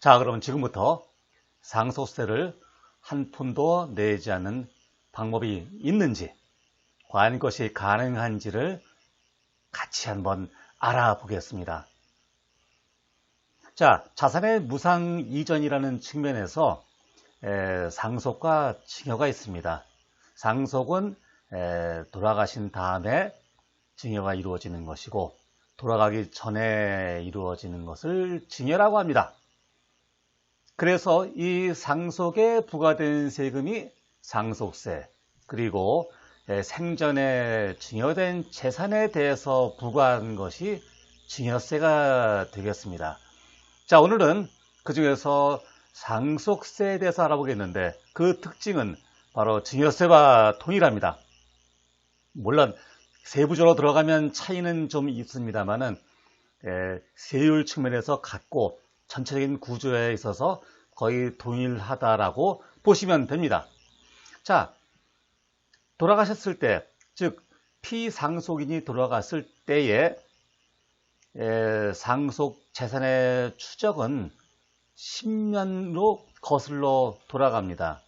자, 그럼 지금부터 상속세를 한 푼도 내지 않는 방법이 있는지, 과연 그것이 가능한지를 같이 한번 알아보겠습니다. 자, 자산의 무상 이전이라는 측면에서 상속과 증여가 있습니다. 상속은 돌아가신 다음에 증여가 이루어지는 것이고, 돌아가기 전에 이루어지는 것을 증여라고 합니다. 그래서 이 상속에 부과된 세금이 상속세, 그리고 생전에 증여된 재산에 대해서 부과한 것이 증여세가 되겠습니다. 자, 오늘은 그 중에서 상속세에 대해서 알아보겠는데, 그 특징은 바로 증여세와 동일합니다. 물론 세부적으로 들어가면 차이는 좀 있습니다만은 세율 측면에서 같고 전체적인 구조에 있어서 거의 동일하다라고 보시면 됩니다. 자, 돌아가셨을 때, 즉 피상속인이 돌아갔을 때에 상속 재산의 추적은 10년으로 거슬러 돌아갑니다.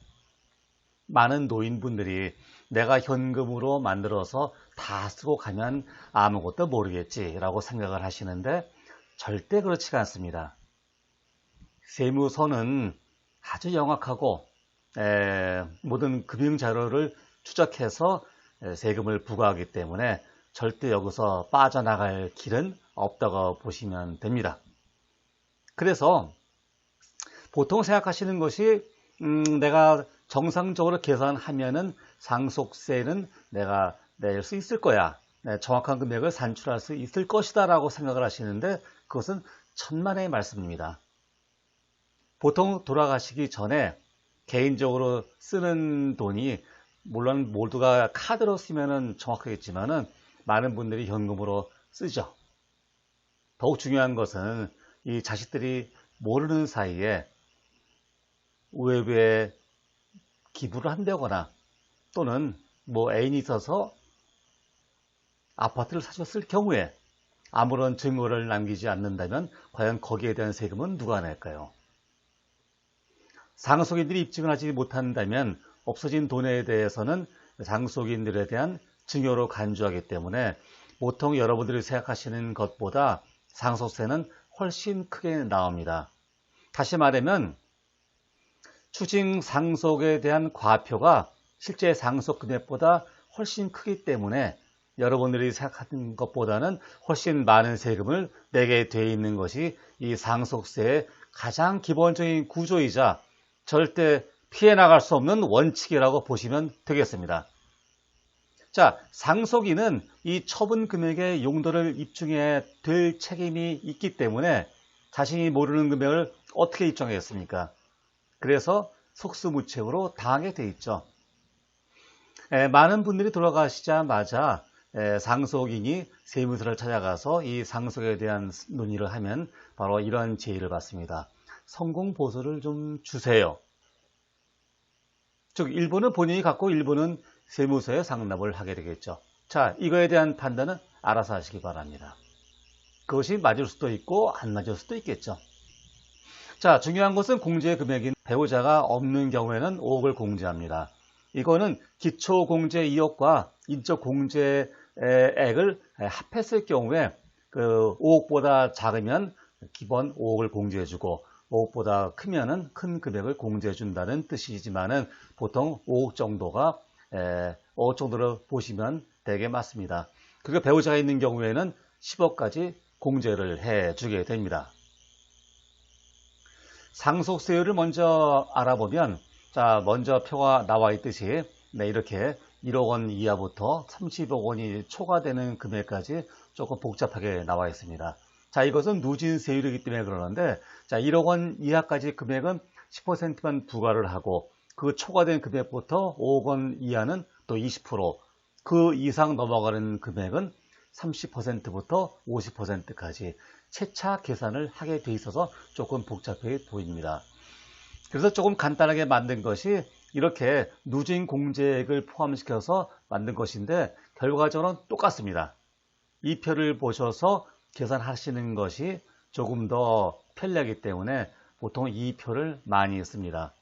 많은 노인분들이 내가 현금으로 만들어서 다 쓰고 가면 아무것도 모르겠지라고 생각을 하시는데 절대 그렇지가 않습니다. 세무서는 아주 영악하고 모든 금융자료를 추적해서 세금을 부과하기 때문에 절대 여기서 빠져나갈 길은 없다고 보시면 됩니다. 그래서 보통 생각하시는 것이 내가 정상적으로 계산하면은 상속세는 내가 낼 수 있을 거야. 정확한 금액을 산출할 수 있을 것이다 라고 생각을 하시는데 그것은 천만의 말씀입니다. 보통 돌아가시기 전에 개인적으로 쓰는 돈이 물론 모두가 카드로 쓰면은 정확하겠지만은 많은 분들이 현금으로 쓰죠. 더욱 중요한 것은 이 자식들이 모르는 사이에 외부에 기부를 한다거나 또는 애인이 있어서 아파트를 사줬을 경우에 아무런 증거를 남기지 않는다면 과연 거기에 대한 세금은 누가 낼까요? 상속인들이 입증을 하지 못한다면 없어진 돈에 대해서는 상속인들에 대한 증여로 간주하기 때문에 보통 여러분들이 생각하시는 것보다 상속세는 훨씬 크게 나옵니다. 다시 말하면 추징 상속에 대한 과표가 실제 상속 금액보다 훨씬 크기 때문에 여러분들이 생각하는 것보다는 훨씬 많은 세금을 내게 되어 있는 것이 이 상속세의 가장 기본적인 구조이자 절대 피해 나갈 수 없는 원칙이라고 보시면 되겠습니다. 자, 상속인은 이 처분 금액의 용도를 입증해야 될 책임이 있기 때문에 자신이 모르는 금액을 어떻게 입증하겠습니까? 그래서 속수무책으로 당하게 돼 있죠. 많은 분들이 돌아가시자마자 상속인이 세무서를 찾아가서 이 상속에 대한 논의를 하면 바로 이런 제의를 받습니다. 성공보수를 좀 주세요. 즉 일부는 본인이 갖고 일부는 세무서에 상납을 하게 되겠죠. 자, 이거에 대한 판단은 알아서 하시기 바랍니다. 그것이 맞을 수도 있고 안 맞을 수도 있겠죠. 자, 중요한 것은 공제 금액인 배우자가 없는 경우에는 5억을 공제합니다. 이거는 기초공제 2억과 인적공제액을 합했을 경우에 그 5억보다 작으면 기본 5억을 공제해주고 5억보다 크면은 큰 금액을 공제해준다는 뜻이지만은 보통 5억 정도가 5억 정도로 보시면 되게 맞습니다. 그리고 배우자가 있는 경우에는 10억까지 공제를 해주게 됩니다. 상속세율을 먼저 알아보면 자, 먼저 표가 나와 있듯이 이렇게 1억 원 이하부터 30억 원이 초과되는 금액까지 조금 복잡하게 나와 있습니다. 자, 이것은 누진세율이기 때문에 그러는데 자, 1억 원 이하까지 금액은 10%만 부과를 하고 그 초과된 금액부터 5억 원 이하는 또 20%, 그 이상 넘어가는 금액은 30%부터 50%까지 채차 계산을 하게 돼 있어서 조금 복잡해 보입니다. 그래서 조금 간단하게 만든 것이 이렇게 누진 공제액을 포함시켜서 만든 것인데 결과적으로는 똑같습니다. 이 표를 보셔서 계산하시는 것이 조금 더 편리하기 때문에 보통 이 표를 많이 씁니다.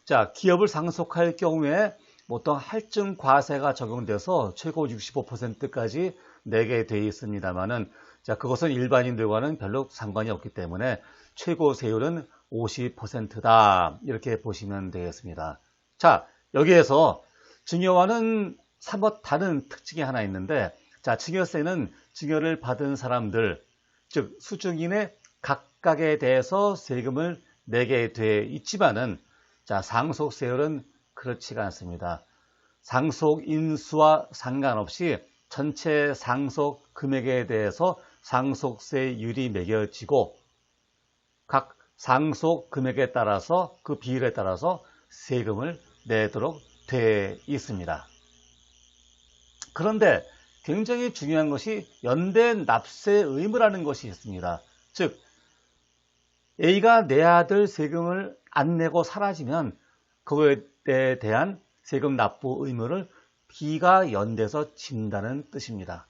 자, 기업을 상속할 경우에 보통 할증 과세가 적용돼서 최고 65%까지 내게 되어 있습니다만은, 자, 그것은 일반인들과는 별로 상관이 없기 때문에 최고 세율은 50%다. 이렇게 보시면 되겠습니다. 자, 여기에서 증여와는 사뭇 다른 특징이 하나 있는데, 자, 증여세는 증여를 받은 사람들, 즉 수증인의 각각에 대해서 세금을 내게 돼 있지만은, 자, 상속세율은 그렇지가 않습니다. 상속 인수와 상관없이 전체 상속 금액에 대해서 상속세율이 매겨지고, 각 상속 금액에 따라서 그 비율에 따라서 세금을 내도록 돼 있습니다. 그런데 굉장히 중요한 것이 연대 납세 의무라는 것이 있습니다. 즉, A가 내야 될 세금을 안 내고 사라지면 그거에 대한 세금 납부 의무를 B가 연대서 진다는 뜻입니다.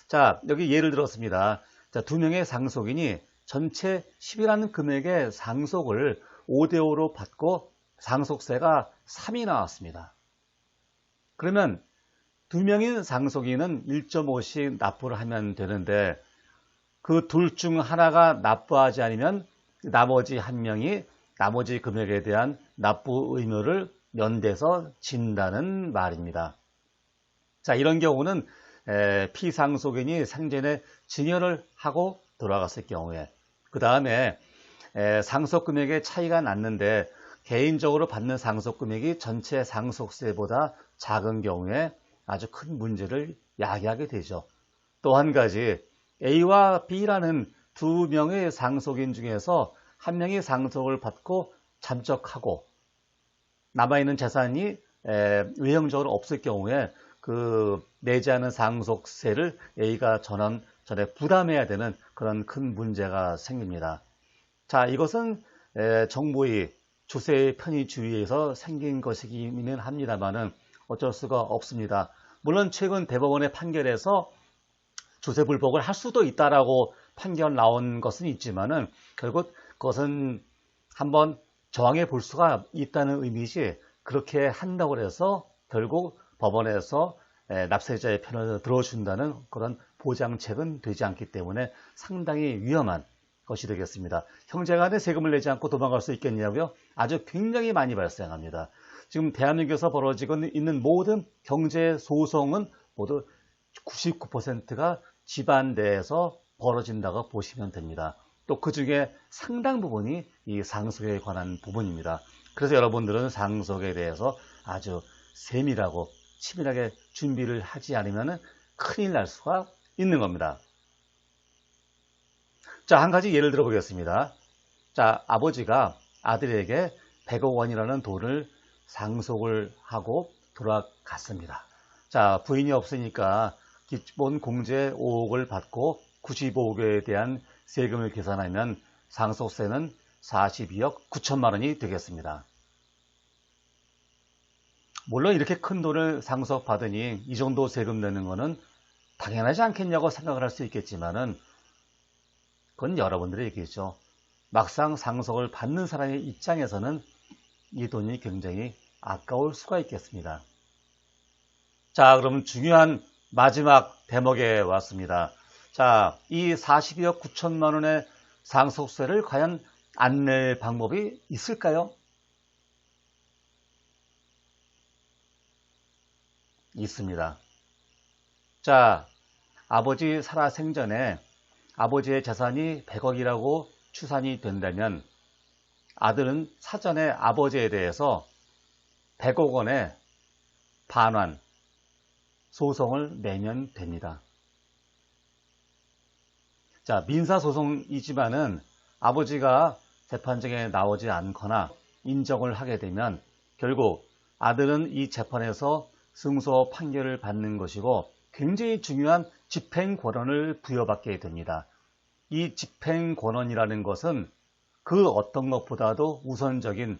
자, 여기 예를 들었습니다. 자, 두 명의 상속인이 전체 10이라는 금액의 상속을 5대5로 받고 상속세가 3이 나왔습니다. 그러면 두 명인 상속인은 1.5씩 납부를 하면 되는데, 그 둘 중 하나가 납부하지 않으면 나머지 한 명이 나머지 금액에 대한 납부 의무를 연대서 진다는 말입니다. 자, 이런 경우는 피상속인이 생전에 증여를 하고 돌아갔을 경우에, 그 다음에 상속금액의 차이가 났는데 개인적으로 받는 상속금액이 전체 상속세보다 작은 경우에 아주 큰 문제를 야기하게 되죠. 또 한 가지, A와 B라는 두 명의 상속인 중에서 한 명이 상속을 받고 잠적하고 남아있는 재산이 외형적으로 없을 경우에 그 내지 않은 상속세를 A가 전에 부담해야 되는 그런 큰 문제가 생깁니다. 자, 이것은 정부의 조세의 편의주의에서 생긴 것이기는 합니다만은 어쩔 수가 없습니다. 물론 최근 대법원의 판결에서 조세 불복을 할 수도 있다라고 판결 나온 것은 있지만은 결국 그것은 한번 저항해 볼 수가 있다는 의미지, 그렇게 한다고 해서 결국 법원에서 납세자의 편을 들어준다는 그런 보장책은 되지 않기 때문에 상당히 위험한 것이 되겠습니다. 형제간에 세금을 내지 않고 도망갈 수 있겠냐고요? 아주 굉장히 많이 발생합니다. 지금 대한민국에서 벌어지고 있는 모든 경제 소송은 모두 99%가 집안 내에서 벌어진다고 보시면 됩니다. 또 그 중에 상당 부분이 이 상속에 관한 부분입니다. 그래서 여러분들은 상속에 대해서 아주 세밀하고 치밀하게 준비를 하지 않으면 큰일 날 수가 있는 겁니다. 자, 한 가지 예를 들어 보겠습니다. 자, 아버지가 아들에게 100억 원이라는 돈을 상속을 하고 돌아갔습니다. 자, 부인이 없으니까 기본 공제 5억을 받고 95억에 대한 세금을 계산하면 상속세는 42억 9천만 원이 되겠습니다. 물론 이렇게 큰 돈을 상속받으니 이 정도 세금 내는 것은 당연하지 않겠냐고 생각을 할 수 있겠지만은 그건 여러분들의 얘기죠. 막상 상속을 받는 사람의 입장에서는 이 돈이 굉장히 아까울 수가 있겠습니다. 자, 그럼 중요한 마지막 대목에 왔습니다. 자, 이 42억 9천만 원의 상속세를 과연 안 낼 방법이 있을까요? 있습니다. 자, 아버지 살아생전에 아버지의 재산이 100억이라고 추산이 된다면 아들은 사전에 아버지에 대해서 100억 원의 반환 소송을 내면 됩니다. 자, 민사소송이지만은 아버지가 재판정에 나오지 않거나 인정을 하게 되면 결국 아들은 이 재판에서 승소 판결을 받는 것이고 굉장히 중요한 집행권한을 부여받게 됩니다. 이 집행권한이라는 것은 그 어떤 것보다도 우선적인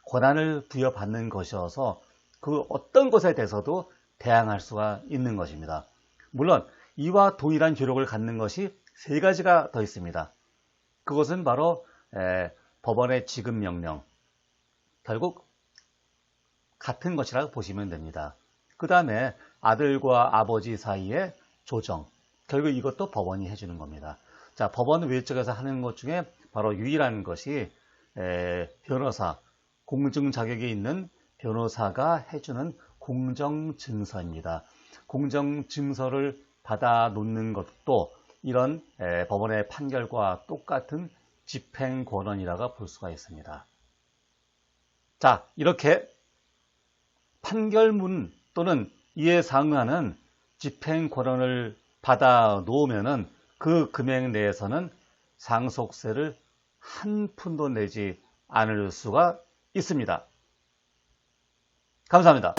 권한을 부여받는 것이어서 그 어떤 것에 대해서도 대항할 수가 있는 것입니다. 물론 이와 동일한 효력을 갖는 것이 세 가지가 더 있습니다. 그것은 바로 법원의 지급 명령, 결국 같은 것이라고 보시면 됩니다. 그 다음에 아들과 아버지 사이의 조정, 결국 이것도 법원이 해주는 겁니다. 자, 법원 외적에서 하는 것 중에 바로 유일한 것이 변호사, 공증 자격이 있는 변호사가 해주는 공정증서입니다. 공정증서를 받아 놓는 것도 이런 법원의 판결과 똑같은 집행권원이라고 볼 수가 있습니다. 자, 이렇게 판결문 또는 이에 상응하는 집행권원을 받아 놓으면은 그 금액 내에서는 상속세를 한 푼도 내지 않을 수가 있습니다. 감사합니다.